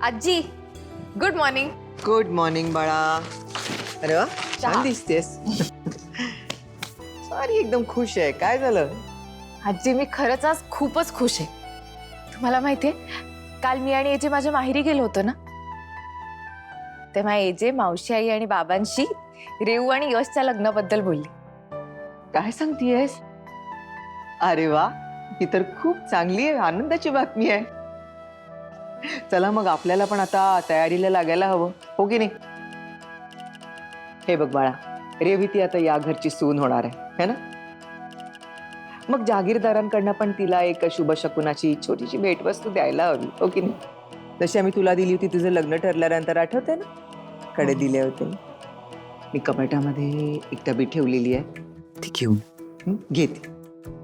आजी, good morning. Good morning बाळा. अरे वा, छान दिसतेस. सॉरी, एकदम खुश आहे. काय झालं? आजी, मी खरंच आज खूपच खुश आहे. तुम्हाला माहितीये, काल मी आणि एजे माझ्या माहेरी गेलो होतो ना, तेव्हा एजे मावशी आई आणि बाबांशी रेऊ आणि यशच्या लग्नाबद्दल बोलली. काय सांगतेयस? अरे वा, ही तर खूप चांगली आहे, आनंदाची बातमी आहे. चला मग, आपल्याला पण आता तयारीला लागायला हवं, हो की नाही? हे बघ बाळा, रेवती आता या घरची सून होणार आहे, है ना? मग जागीरदारांकडनं पण तिला एक शुभ शकुनाची छोटीशी भेटवस्तू द्यायला हवी, हो की नाही? जशी आम्ही तुला दिली होती तुझं लग्न ठरल्यानंतर, आठवते ना? कडे दिले होते. मी कपाटामध्ये एक डबी ठेवलेली आहे, ती घेऊन घे ती.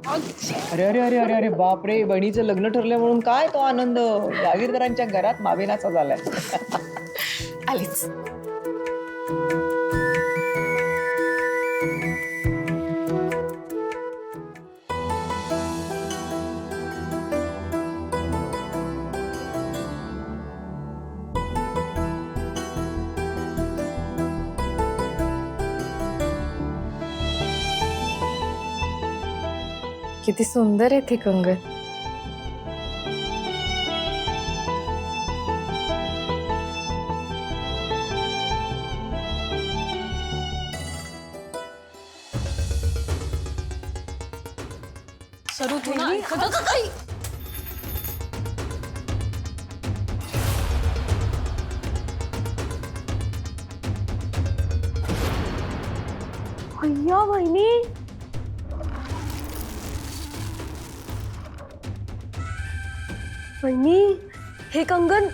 अरे अरे अरे अरे अरे बापरे, बहिणीचं लग्न ठरलं म्हणून काय तो आनंद. जागीरदारांच्या घरात मावेनाचा झालाय. आलीच. किती सुंदर आहे ते कंगन. सरू तू ना अय्या वहिनी, वहिनी हे कंगन.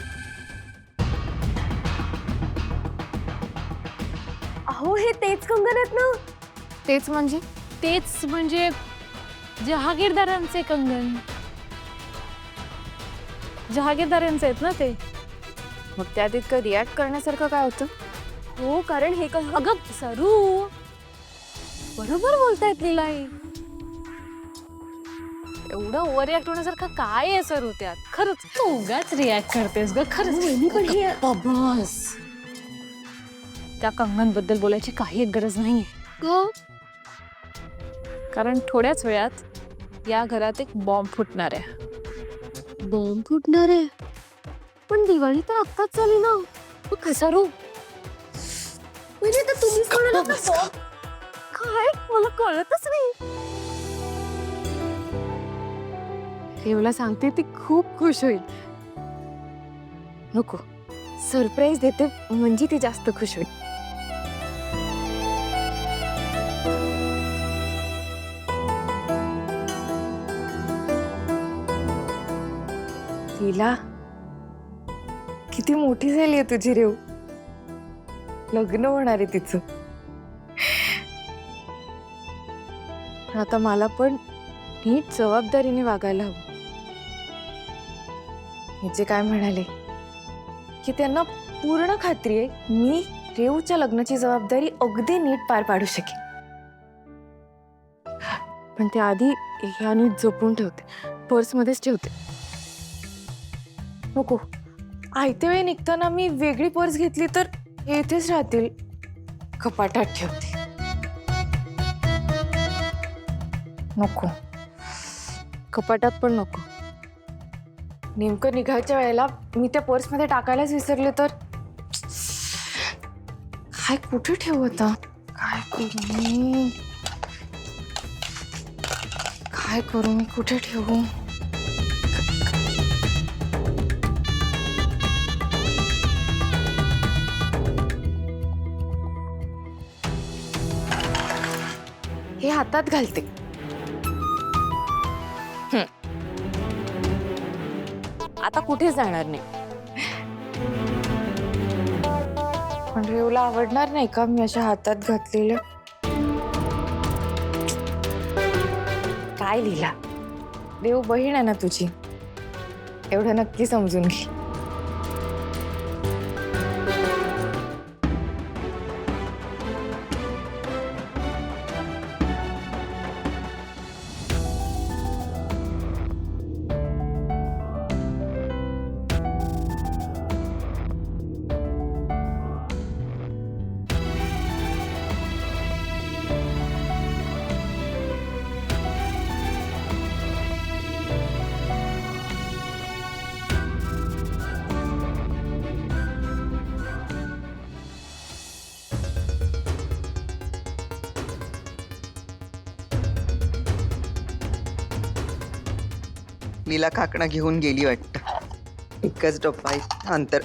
अहो, हे तेच कंगन आहेत ना? तेच म्हणजे जहागीरदारांचे कंगन. जहागीरदारांचे आहेत ना ते. मग त्यात इतकं रिॲक्ट करण्यासारखं काय होतं? हो, कारण हे अगं सरू, बरोबर बोलतायत लीलाई. एवढं ओव्हर रिॲक्ट होण्यासारखं काय आहे सरू त्यात? खरंच तू उगाच रिॲक्ट करतेस ग. खरंच वहिनी, पण हे बस, त्या कंगनबद्दल बोलायची काही गरज नाहीये ग. कारण थोड्याच वेळात या घरात एक बॉम्ब फुटणार आहे. बॉम्ब फुटणार आहे? पण दिवाळी तर आत्ताच झाली ना. सरू, म्हणजे आता तुम्हीच म्हणालात ना बॉम्ब. काय, मला कळतच नाही. रेवला सांगते, ती खूप खुश होईल. नको, सरप्राईज देते म्हणजे ती जास्त खुश होईल. तिला किती मोठी झाली आहे तुझी रेव. लग्न होणार आहे तिचं. आता मला पण नीट जबाबदारीने वागायला हवं. हे जे काय म्हणाले की त्यांना पूर्ण खात्री आहे मी रेवच्या लग्नाची जबाबदारी अगदी नीट पार पाडू शकेन. पण त्याआधी ह्या नीट जपून ठेवते, पर्समध्येच ठेवते. नको, आयत्या वेळी निघताना मी वेगळी पर्स घेतली तर येथेच राहतील. कपाटात ठेवते. नको, कपाटात पण नको. नेमकं निघायच्या वेळेला मी त्या पर्समध्ये टाकायलाच विसरले तर काय, कुठे ठेवू आता? काय करू मी, कुठे ठेवू? हे हातात घालते. आता कुठे जाणार नाही. पण रेवला आवडणार नाही का मी अशा हातात घातलेलं? काय लीला, रेव बहीण आहे ना तुझी, एवढं नक्की समजून घे. लीला काकणं घेऊन गेली वाटतं. एकच डब्बा आहे अंतर.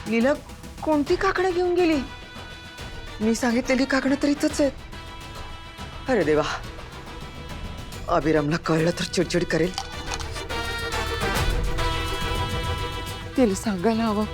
लीला कोणती काकणं घेऊन गेली? मी सांगितलेली काकणं तर इथंच आहेत. अरे देवा, अभिरामला कळलं तर चिडचिड करेल. तिला सांगायला हवं.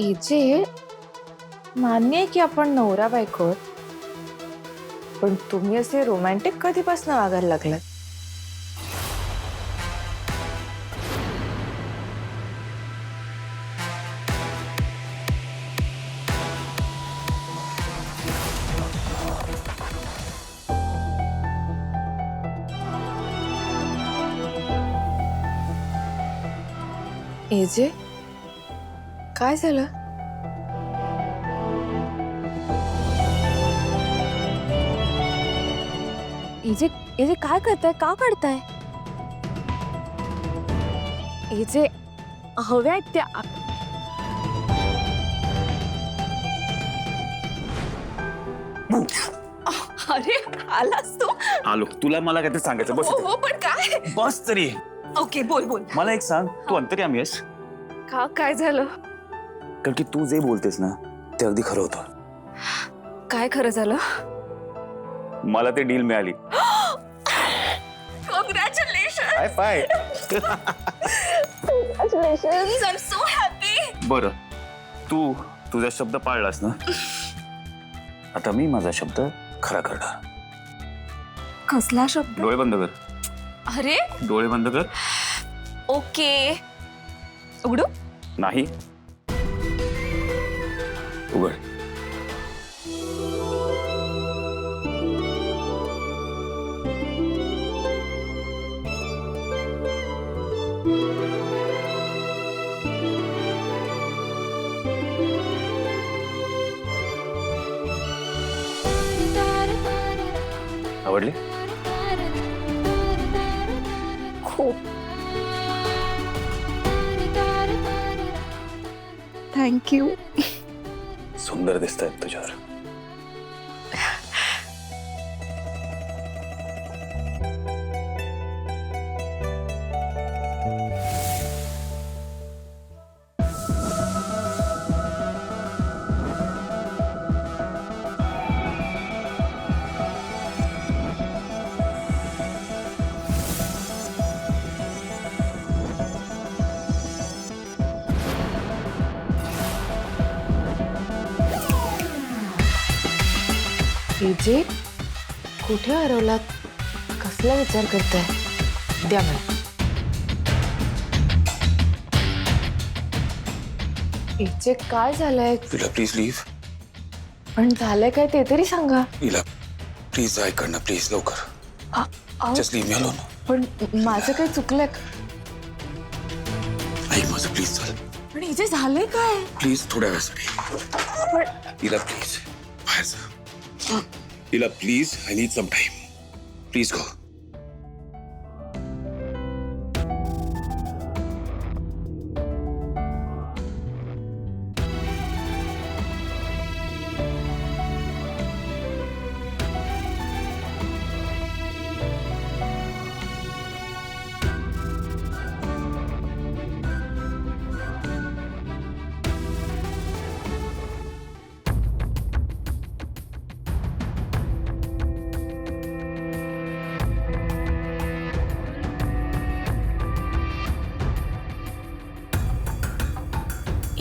एजे, मान्य आहे की आपण नवरा बायको आहोत, पण तुम्ही असे रोमॅन्टिक कधीपासून वागायला लागलात? एजे, काय झालं? एजे एजे काय करताय? का काढताय? एजे हव्या आहेत त्या. अरे आलास तू? आलो. तुला मला काहीतरी सांगायचं. बस इथे. हो पण काय? बस तरी. ओके, बोल बोल. मला एक सांग, तू अंतर्यामी आहेस? का, काय झालं? कारण की तू जे बोलतेस ना ते अगदी खरं होतं. काय खरं झालं? मला ते डील मिळाली. Congratulation. High five. Congratulations, I am so happy. बरं, तू तुझा शब्द पाळलास ना. आता मी माझा शब्द खरा करणार. कसला शब्द? डोळे बंद कर. अरे डोळे बंद कर. ओके, उघडू? नाही, उघड. आवडली? खूप. थँक्यू. सुंदर दिसतायत तुझ्यावर. एजे, कुठे हरवलात? कसला विचार करताय? द्या मला. एजे, काय झालंय? तुला प्लीज लीव. पण झालंय काय ते तरी सांगा. लीला प्लीज ऐक ना, प्लीज लवकर. अहो, जस्ट लीव मी अलोन. पण माझं काही चुकलंय का? ऐक माझं प्लीज. चल पण एजे, झालंय काय? प्लीज थोड्या वेळासाठी. पण लीला प्लीज बाहेर जा. Leela please, I need some time. Please go.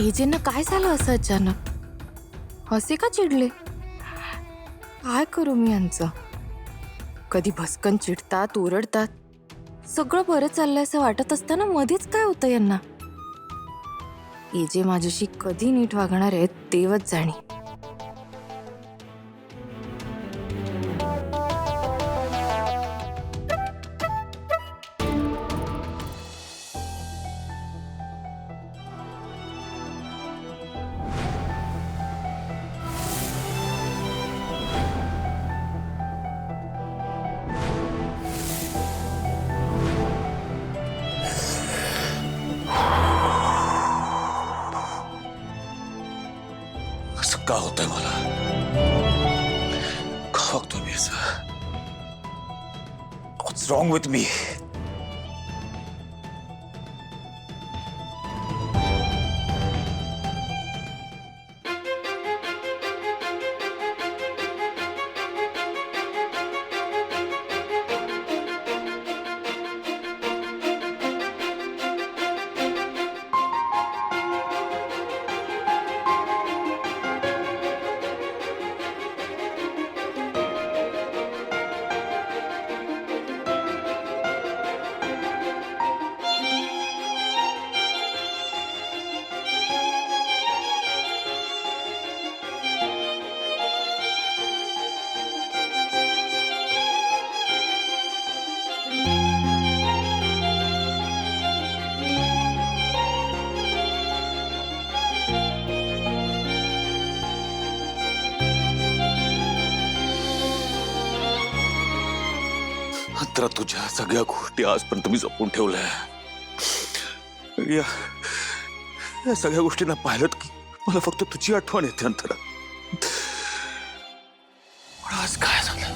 एजेंना काय झालं असं अचानक? हसे का चिडले? काय करू मी यांचं? कधी भस्कन चिडतात, ओरडतात. सगळं बरं चाललंय असं वाटत असताना मध्येच काय होतं यांना? एजे माझ्याशी कधी नीट वागणार आहेत देवच जाणे. का होतंय मला? का वागतोय मी असं? What's wrong with me? अंतरा, तुझ्या सगळ्या गोष्टी आजपर्यंत मी जपून ठेवल्या. या सगळ्या गोष्टींना पाहिलं की मला फक्त तुझी आठवण येते अंतरा. पण आज काय झालं?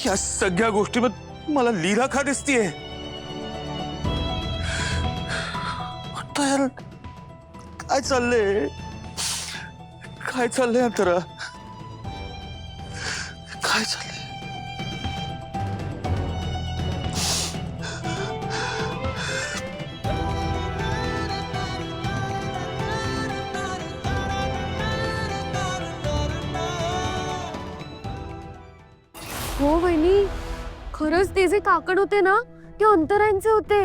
या सगळ्या गोष्टीमध्ये मला लीला का दिसतीये? आता यार काय चाललंय? काय चाललंय अंतरा? काय चाललंय? हो वहिनी, खरंच ते जे काकड होते ना ते अंतरांचे होते.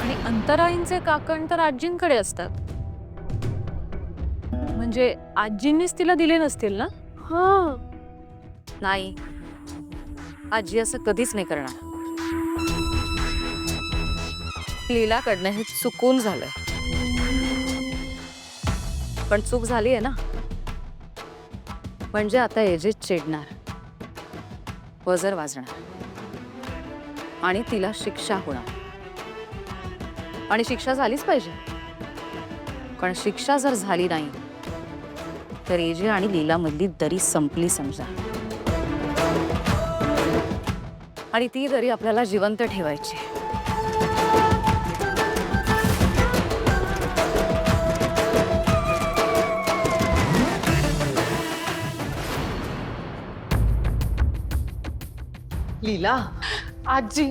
आणि अंतराईंचे काकण तर आजींकडे असतात. म्हणजे आजींनीच तिला दिले नसतील ना? हा, नाही, आजी असं कधीच नाही करणार. लीलाकडनं हे चुकून झालंय. पण चूक झाली आहे ना, म्हणजे आता एजेस चिडणार, वजर वाजणार आणि तिला शिक्षा होणार. आणि शिक्षा झालीच पाहिजे. पण शिक्षा जर झाली नाही तर एजे आणि लीलामधली दरी संपली समजा. आणि ती दरी आपल्याला जिवंत ठेवायची. लीला, आजी,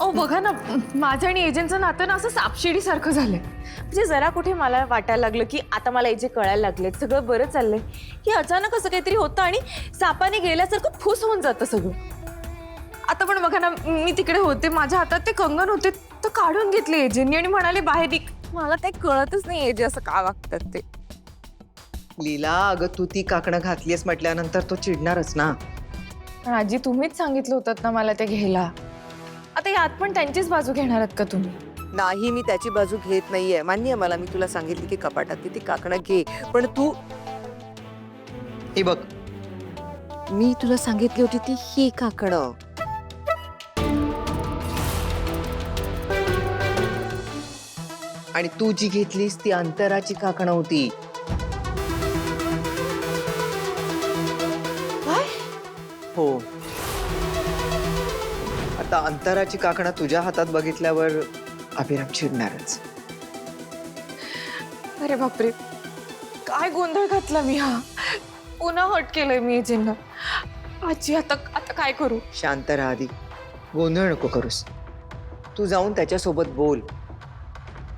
अहो बघा ना, माझं आणि एजंटचं नातं ना असं सापशिडी सारखं झालंय. म्हणजे जरा कुठे मला वाटायला लागलं की आता मला एजे कळायला लागले, सगळं बरं चाललंय, की अचानक असं काहीतरी होतं आणि सापाने गेल्यासारखं फुस होऊन जातं सगळं. आता पण बघा ना, मी तिकडे होते, माझ्या हातात ते कंगन होते, तर काढून घेतले एजेंनी आणि म्हणाले बाहेर निघ. मला ते कळतच नाही एजे असं का वागतात ते. लीला, अगं तू ती काकणं घातलीस म्हटल्यानंतर तो चिडणारच ना. पण आजी, तुम्हीच सांगितलं होतं ना मला ते घ्यायला. आता यात पण त्यांचीच बाजू घेणार आहात का तुम्ही? नाही, मी त्याची बाजू घेत नाहीये. मान्य आहे मला, मी तुला सांगितली की कपाटातली ती काकणं घे, पण तू, हे बघ, मी तुला सांगितली होती ती ही काकणं. आणि तू जी घेतलीस ती अंतराची काकणं होती. काय? हो. आता अंतराची काकणं तुझ्या हातात बघितल्यावर अभिराम चिडणारच. अरे बापरे, काय गोंधळ घातला मी हा. पुन्हा हट केलंय मी एजेंना. आजी, आता आता काय करू? शांत राहा आधी, गोंधळ नको करूस. तू जाऊन त्याच्यासोबत बोल.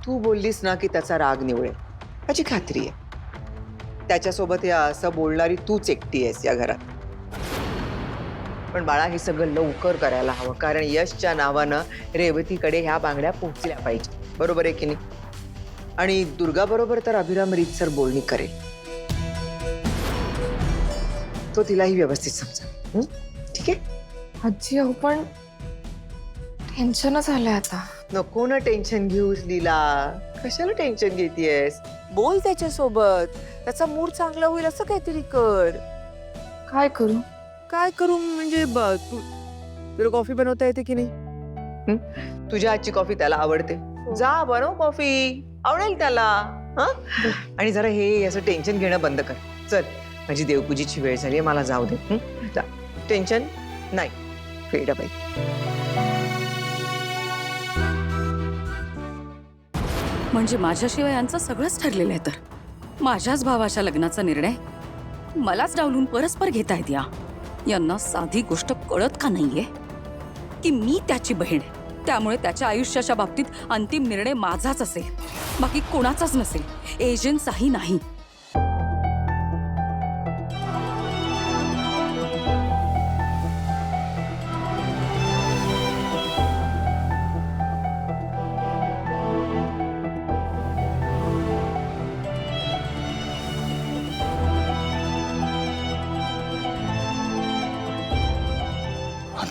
तू बोललीस ना की त्याचा राग निवळेल, त्याची खात्री आहे. त्याच्यासोबत या असं बोलणारी तूच एकटी आहेस या घरात. पण बाळा, हे सगळं लवकर करायला हवं, कारण यशच्या नावानं रेवतीकडे ह्या बांगड्या पोहोचल्या पाहिजे. बरोबर आहे की नाही? आणि दुर्गा बरोबर तर अभिराम रीतसर बोलणी करेल. तो तिलाही व्यवस्थित समजा. ठीक आहे आजी, अहो पण टेन्शनच आलंय आता. नको ना टेन्शन घेऊस लीला. कशाला टेन्शन घेतीयस? बोल त्याच्यासोबत, त्याचा मूड चांगला होईल असं काहीतरी कर. काय करू? काय करू म्हणजे तुला कॉफी बनवता येते की नाही? तुझ्या हातची कॉफी त्याला आवडते. जा बनव कॉफी, आवडेल त्याला. हा आणि जरा हे असं टेन्शन घेणं बंद कर. चल माझी देवपूजीची वेळ झाली, मला जाऊ दे. जा. टेन्शन नाही. फेडाबाई. म्हणजे माझ्याशिवाय यांचं सगळंच ठरलेलं आहे. तर माझ्याच भावाच्या लग्नाचा निर्णय मलाच डावलून परस्पर घेतायत. यांना साधी गोष्ट कळत का नाहीये की मी त्याची बहीण आहे, त्यामुळे त्याच्या आयुष्याच्या बाबतीत अंतिम निर्णय माझाच असेल, बाकी कोणाचाच नसेल, एजंटचाही नाही.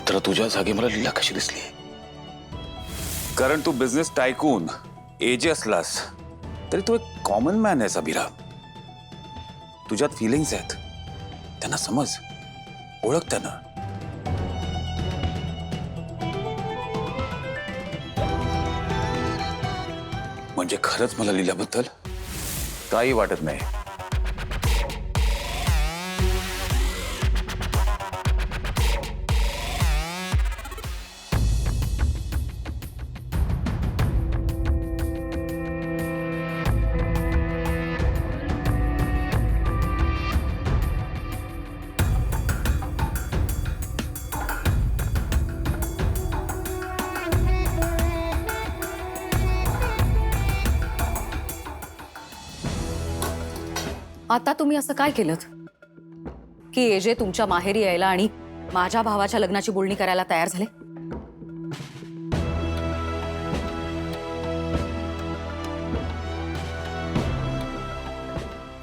तर तुझ्या जागी मला लीला कशी दिसली? कारण तू बिझनेस टायकून एजे असलास तरी तू एक कॉमन मॅन आहेस अभिरा. तुझ्यात फिलिंग्स आहेत, त्यांना समज, ओळख त्यांना. म्हणजे खरंच मला लीलाबद्दल काही वाटत नाही. आता तुम्ही असं काय केलं की एजे तुमच्या माहेरी यायला आणि माझ्या भावाच्या लग्नाची बोलणी करायला तयार झाले?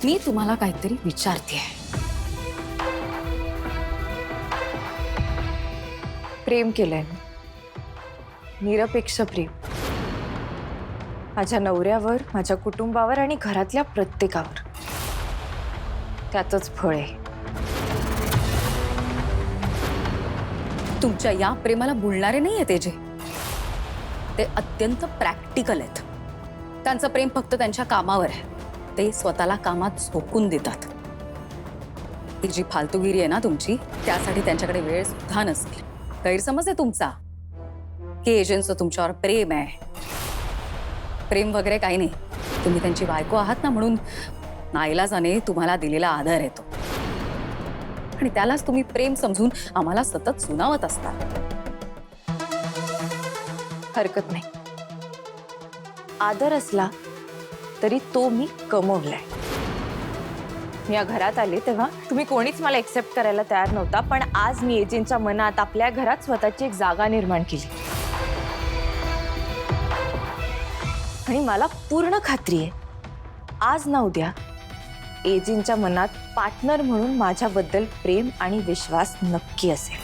मी तुम्हाला काहीतरी विचारतेय. प्रेम केलंय मी. निरपेक्ष प्रेम. माझ्या नवऱ्यावर, माझ्या कुटुंबावर आणि घरातल्या प्रत्येकावर. त्याचंच फळ आहे. तुमच्या या प्रेमाला बोलणारे नाही आहेत एजे. ते अत्यंत प्रॅक्टिकल आहेत. त्यांचं प्रेम फक्त त्यांच्या कामावर आहे. ते स्वतःला कामात झोकून देतात. ही जी फालतूगिरी आहे ना तुमची, त्यासाठी त्यांच्याकडे वेळ सुद्धा नसेल. गैरसमज आहे तुमचा की एजंटचं तुमच्यावर प्रेम आहे. प्रेम वगैरे काही नाही. तुम्ही त्यांची बायको आहात ना, म्हणून नाईलाजाने तुम्हाला दिलेला आदर येतो आणि त्यालाच तुम्ही प्रेम समजून आम्हाला सतत सुनावत असता. हरकत नाही. आदर असला तरी तो मी कमवलाय. मी या घरात आले तेव्हा तुम्ही कोणीच मला एक्सेप्ट करायला तयार नव्हता, पण आज मी एजंटच्या मनात, आपल्या घरात स्वतःची एक जागा निर्माण केली. आणि मला पूर्ण खात्री आहे, आज ना उद्या एजंटच्या मनात पार्टनर म्हणून माझ्याबद्दल प्रेम आणि विश्वास नक्की असेल.